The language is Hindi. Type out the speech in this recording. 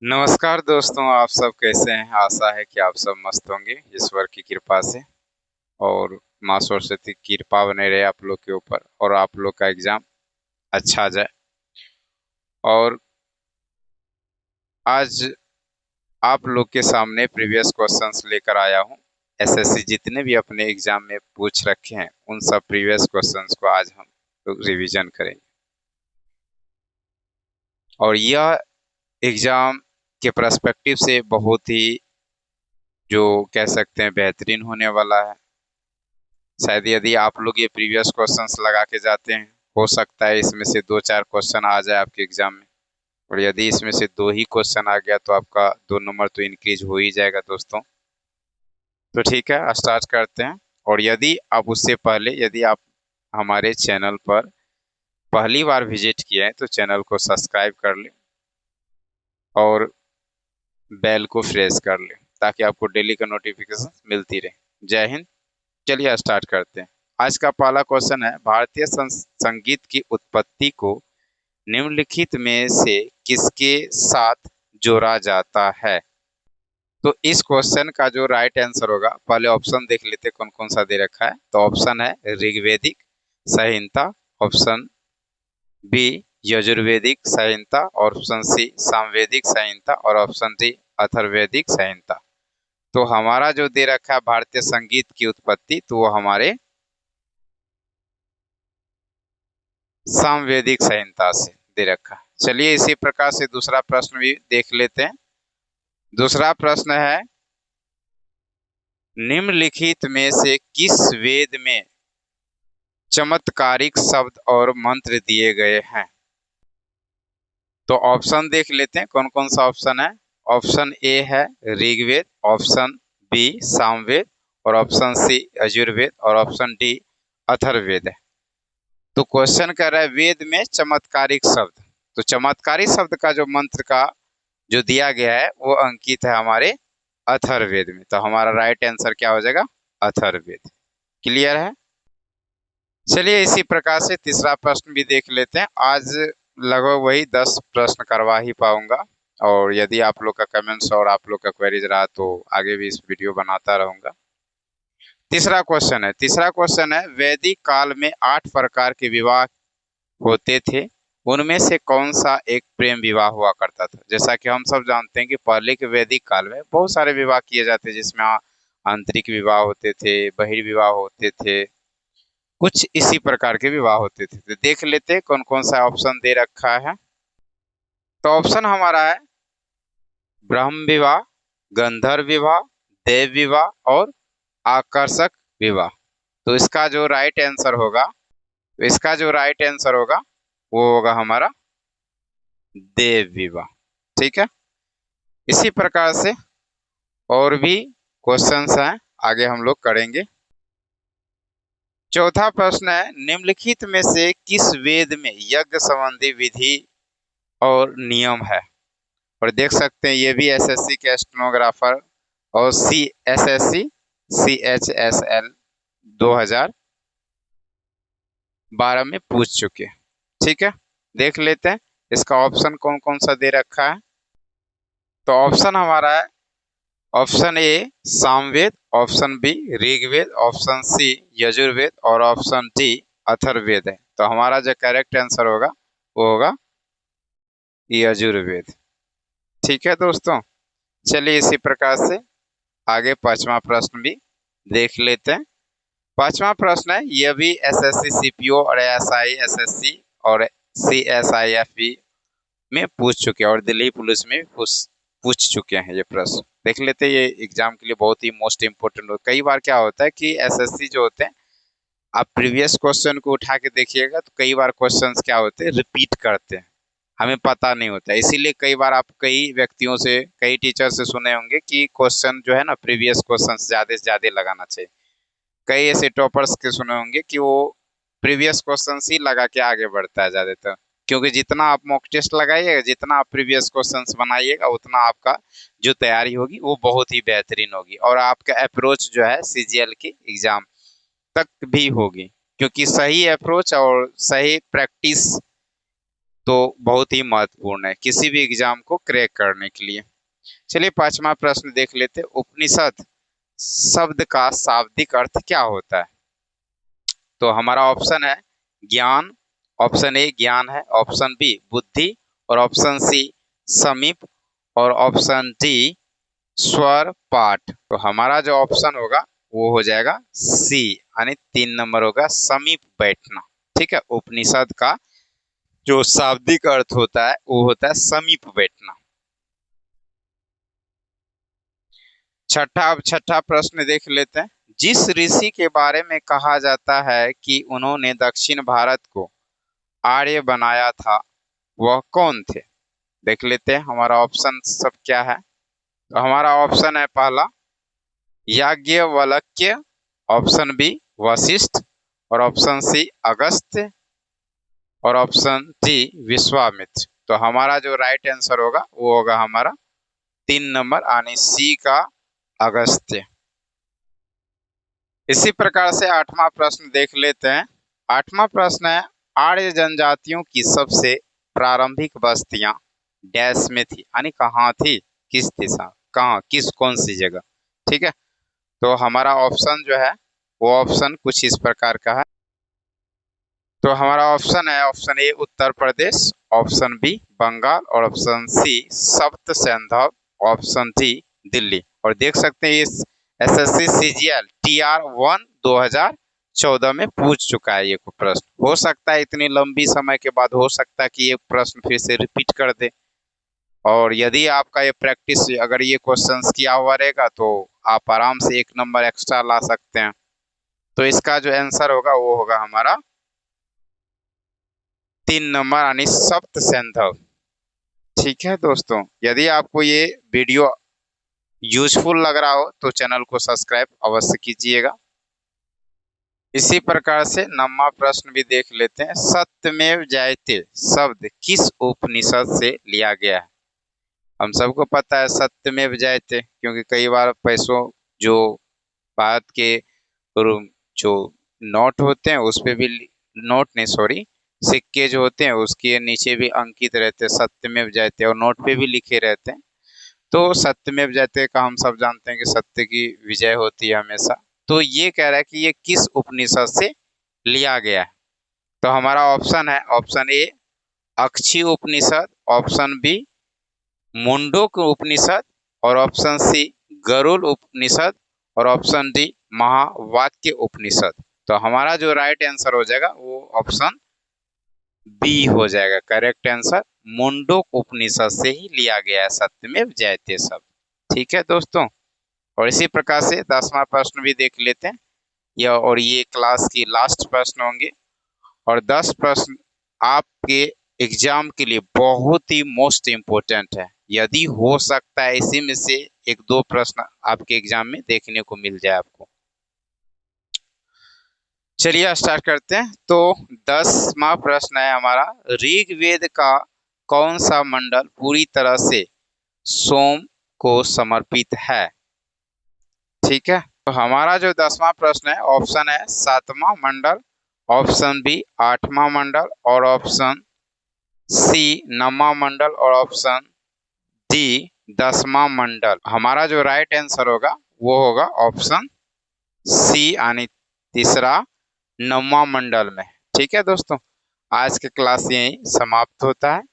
नमस्कार दोस्तों, आप सब कैसे हैं। आशा है कि आप सब मस्त होंगे ईश्वर की कृपा से। और माँ सरस्वती की कृपा बने रहे आप लोग के ऊपर और आप लोग का एग्जाम अच्छा जाए। और आज आप लोग के सामने प्रीवियस क्वेश्चंस लेकर आया हूँ। एसएससी जितने भी अपने एग्जाम में पूछ रखे हैं उन सब प्रीवियस क्वेश्चंस को आज हम लोग रिवीजन करेंगे। और यह एग्जाम के पर्सपेक्टिव से बहुत ही जो कह सकते हैं बेहतरीन होने वाला है। शायद यदि आप लोग ये प्रीवियस क्वेश्चंस लगा के जाते हैं, हो सकता है इसमें से 2-4 क्वेश्चन आ जाए आपके एग्जाम में। और यदि इसमें से 2 ही क्वेश्चन आ गया तो आपका 2 नंबर तो इंक्रीज हो ही जाएगा दोस्तों। तो ठीक है, स्टार्ट करते हैं। और यदि आप उससे पहले यदि आप हमारे चैनल पर पहली बार विजिट किए हैं तो चैनल को सब्सक्राइब कर लें और बेल को प्रेस कर लें ताकि आपको डेली का नोटिफिकेशन मिलती रहे। जय हिंद। चलिए स्टार्ट करते हैं। आज का पहला क्वेश्चन है, भारतीय संगीत की उत्पत्ति को निम्नलिखित में से किसके साथ जोड़ा जाता है। तो इस क्वेश्चन का जो राइट आंसर होगा, पहले ऑप्शन देख लेते कौन कौन सा दे रखा है। तो ऑप्शन है ऋग्वेदिक संहिता, ऑप्शन बी यजुर्वेदिक संहिता, ऑप्शन सी सामवेदिक संहिता और ऑप्शन डी अथर्ववेदिक संहिता। तो हमारा जो दे रखा है भारतीय संगीत की उत्पत्ति, तो वो हमारे सामवेदिक संहिता से दे रखा है। चलिए इसी प्रकार से दूसरा प्रश्न भी देख लेते हैं। दूसरा प्रश्न है, निम्नलिखित में से किस वेद में चमत्कारिक शब्द और मंत्र दिए गए हैं। तो ऑप्शन देख लेते हैं कौन कौन सा ऑप्शन है। ऑप्शन ए है ऋग्वेद, ऑप्शन बी सामवेद और ऑप्शन सी यजुर्वेद और ऑप्शन डी अथर्ववेद है। तो क्वेश्चन कह रहा है वेद में चमत्कारिक शब्द। तो चमत्कारिक शब्द का जो मंत्र का जो दिया गया है वो अंकित है हमारे अथर्ववेद में। तो हमारा राइट आंसर क्या हो जाएगा, अथर्ववेद। क्लियर है। चलिए इसी प्रकार से तीसरा प्रश्न भी देख लेते हैं। आज लगभग वही 10 प्रश्न करवा ही पाऊंगा। और यदि आप लोग का कमेंट्स और आप लोग का क्वेरीज रहा तो आगे भी इस वीडियो बनाता रहूंगा। तीसरा क्वेश्चन है, वैदिक काल में 8 प्रकार के विवाह होते थे, उनमें से कौन सा एक प्रेम विवाह हुआ करता था। जैसा कि हम सब जानते हैं कि पहले के वैदिक काल में बहुत सारे विवाह किए जाते जिसमें आंतरिक विवाह होते थे, बहिर्विवाह होते थे, कुछ इसी प्रकार के विवाह होते थे। तो देख लेते हैं कौन कौन सा ऑप्शन दे रखा है। तो ऑप्शन हमारा है ब्रह्म विवाह, गंधर्व विवाह, देव विवाह और आकर्षक विवाह। तो इसका जो राइट आंसर होगा, वो होगा हमारा देव विवाह। ठीक है। इसी प्रकार से और भी क्वेश्चंस हैं, आगे हम लोग करेंगे। चौथा प्रश्न है, निम्नलिखित में से किस वेद में यज्ञ संबंधी विधि और नियम है। और देख सकते हैं ये भी एसएससी के स्टेनोग्राफर और CHSL 2012 में पूछ चुके हैं। ठीक है, देख लेते हैं इसका ऑप्शन कौन कौन सा दे रखा है। तो ऑप्शन हमारा है option A Samaveda, option B Rigveda, option C Yajurveda और ऑप्शन डी अथर्ववेद है। तो हमारा जो करेक्ट आंसर होगा वो होगा यजुर्वेद। ठीक है दोस्तों, चलिए इसी प्रकार से आगे पांचवा प्रश्न भी देख लेते हैं। पांचवा प्रश्न है, यह भी एसएससी सीपीओ और एसआई एसएससी और CSIFB में पूछ चुके हैं और दिल्ली पुलिस में भी पूछ चुके हैं। ये प्रश्न देख लेते हैं, ये एग्जाम के लिए बहुत ही मोस्ट इम्पोर्टेंट हो। कई बार क्या होता है कि एसएससी जो होते हैं, आप प्रीवियस क्वेश्चन को उठा के देखिएगा तो कई बार क्वेश्चंस क्या होते हैं, रिपीट करते हैं, हमें पता नहीं होता। इसीलिए कई बार आप कई व्यक्तियों से, कई टीचर से सुने होंगे कि क्वेश्चन जो है ना, प्रीवियस क्वेश्चन ज्यादा से ज्यादा लगाना चाहिए। कई ऐसे टॉपर्स के सुने होंगे कि वो प्रीवियस क्वेश्चन ही लगा के आगे बढ़ता है ज्यादातर। क्योंकि जितना आप मॉक टेस्ट लगाइएगा, जितना आप प्रीवियस क्वेश्चंस बनाइएगा, उतना आपका जो तैयारी होगी वो बहुत ही बेहतरीन होगी और आपका अप्रोच जो है CGL के एग्जाम तक भी होगी। क्योंकि सही अप्रोच और सही प्रैक्टिस तो बहुत ही महत्वपूर्ण है किसी भी एग्जाम को क्रैक करने के लिए। चलिए पांचवा प्रश्न देख लेते हैं। उपनिषद शब्द का शाब्दिक अर्थ क्या होता है? तो हमारा ऑप्शन है ज्ञान, ऑप्शन ए ज्ञान है, ऑप्शन बी बुद्धि, और ऑप्शन सी समीप, और ऑप्शन डी स्वर पाठ। तो हमारा जो ऑप्शन होगा वो हो जाएगा सी, यानी 3 नंबर होगा समीप बैठना। ठीक है, उपनिषद का जो शाब्दिक अर्थ होता है वो होता है समीप बैठना। छठा प्रश्न देख लेते हैं। जिस ऋषि के बारे में कहा जाता है कि उन्होंने दक्षिण भारत को आर्य बनाया था, वह कौन थे? देख लेते हैं हमारा ऑप्शन सब क्या है। तो हमारा ऑप्शन है पहला याज्ञवल्क्य, ऑप्शन बी वशिष्ठ, और ऑप्शन सी अगस्त्य, और ऑप्शन डी विश्वामित्र। तो हमारा जो राइट आंसर होगा वो होगा हमारा 3 नंबर यानी सी का अगस्त्य। इसी प्रकार से आठवां प्रश्न देख लेते हैं। आठवां प्रश्न है आर्य जनजातियों की सबसे प्रारंभिक बस्तियां डैश में थी, यानी कहाँ थी, किस दिशा, कहाँ, किस कौन सी जगह। ठीक है, तो हमारा ऑप्शन जो है वो ऑप्शन कुछ इस प्रकार का है। तो हमारा ऑप्शन है option A Uttar Pradesh, option B Bengal, और ऑप्शन सी सप्त सैंधव, ऑप्शन डी दिल्ली। और देख सकते हैं इस एसएससी सीजीएल TR1 2014 में पूछ चुका है ये प्रश्न। हो सकता है इतनी लंबी समय के बाद हो सकता है कि ये प्रश्न फिर से रिपीट कर दे, और यदि आपका ये प्रैक्टिस अगर ये क्वेश्चंस किया हुआ रहेगा तो आप आराम से 1 नंबर एक्स्ट्रा ला सकते हैं। तो इसका जो आंसर होगा वो होगा हमारा 3 नंबर यानी सप्त सैंधव। ठीक है दोस्तों, यदि आपको ये वीडियो यूजफुल लग रहा हो तो चैनल को सब्सक्राइब अवश्य कीजिएगा। इसी प्रकार से 9वां प्रश्न भी देख लेते हैं। सत्यमेव जयते शब्द किस उपनिषद से लिया गया है? हम सबको पता है सत्यमेव जयते, क्योंकि कई बार पैसों जो भारत के जो नोट होते हैं उस पे भी, नोट नहीं सॉरी, सिक्के जो होते हैं उसके नीचे भी अंकित रहते हैं सत्यमेव जयते, और नोट पे भी लिखे रहते हैं। तो सत्यमेव जयते का हम सब जानते हैं कि सत्य की विजय होती है हमेशा। तो ये कह रहा है कि ये किस उपनिषद से लिया गया है? तो हमारा ऑप्शन है option A Akshi Upanishad, option B Mundaka Upanishad, और ऑप्शन सी गरुड़ उपनिषद, और ऑप्शन डी महावाक्य उपनिषद। तो हमारा जो राइट आंसर हो जाएगा वो ऑप्शन बी हो जाएगा करेक्ट आंसर। मुंडोक उपनिषद से ही लिया गया है सत्यमेव जयते शब्द। ठीक है दोस्तों, और इसी प्रकार से 10वां प्रश्न भी देख लेते हैं। यह और ये क्लास की लास्ट प्रश्न होंगे, और 10 प्रश्न आपके एग्जाम के लिए बहुत ही मोस्ट इम्पोर्टेंट है। यदि हो सकता है इसी में से 1-2 प्रश्न आपके एग्जाम में देखने को मिल जाए आपको। चलिए स्टार्ट करते हैं। तो 10वां प्रश्न है हमारा ऋग्वेद का कौन सा मंडल पूरी तरह से सोम को समर्पित है? ठीक है, तो हमारा जो 10वां प्रश्न है ऑप्शन है 7वां मंडल, ऑप्शन बी 8वां मंडल, और ऑप्शन सी 9वां मंडल, और ऑप्शन डी 10वां मंडल। हमारा जो राइट आंसर होगा वो होगा ऑप्शन सी यानी तीसरा 9वां मंडल में। ठीक है दोस्तों, आज के क्लास यही समाप्त होता है।